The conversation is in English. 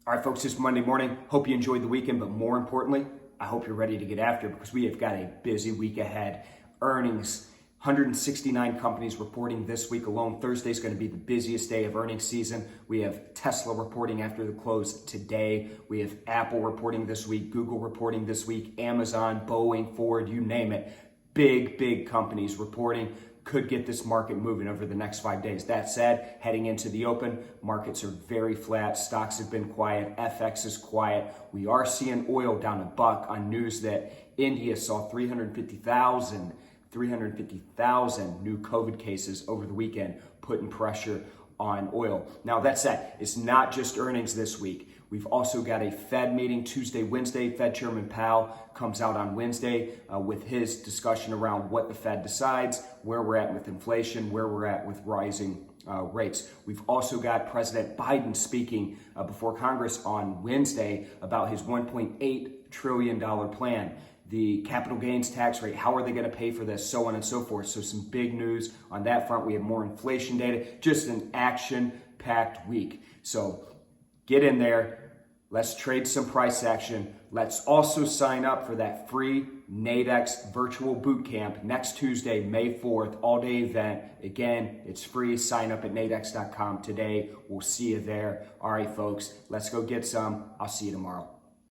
All right, folks, it's Monday morning. Hope you enjoyed the weekend, but more importantly, I hope you're ready to get after it because we have got a busy week ahead. Earnings, 169 companies reporting this week alone. Thursday is going to be the busiest day of earnings season. We have Tesla reporting after the close today. We have Apple reporting this week, Google reporting this week, Amazon, Boeing, Ford, you name it. Big companies reporting. Could get this market moving over the next 5 days. That said, heading into the open, markets are very flat. Stocks have been quiet. FX is quiet. We are seeing oil down $1 on news that India saw 350,000 new COVID cases over the weekend, putting pressure on oil. Now that said, it's not just earnings this week. We've also got a Fed meeting Tuesday, Wednesday. Fed Chairman Powell comes out on Wednesday with his discussion around what the Fed decides, where we're at with inflation, where we're at with rising rates. We've also got President Biden speaking before Congress on Wednesday about his $1.8 trillion plan. The capital gains tax rate, how are they going to pay for this, so on and so forth. So some big news on that front. We have more inflation data, just an action-packed week. So get in there. Let's trade some price action. Let's also sign up for that free Nadex virtual boot camp next Tuesday, May 4th, all-day event. Again, it's free. Sign up at nadex.com today. We'll see you there. All right, folks, let's go get some. I'll see you tomorrow.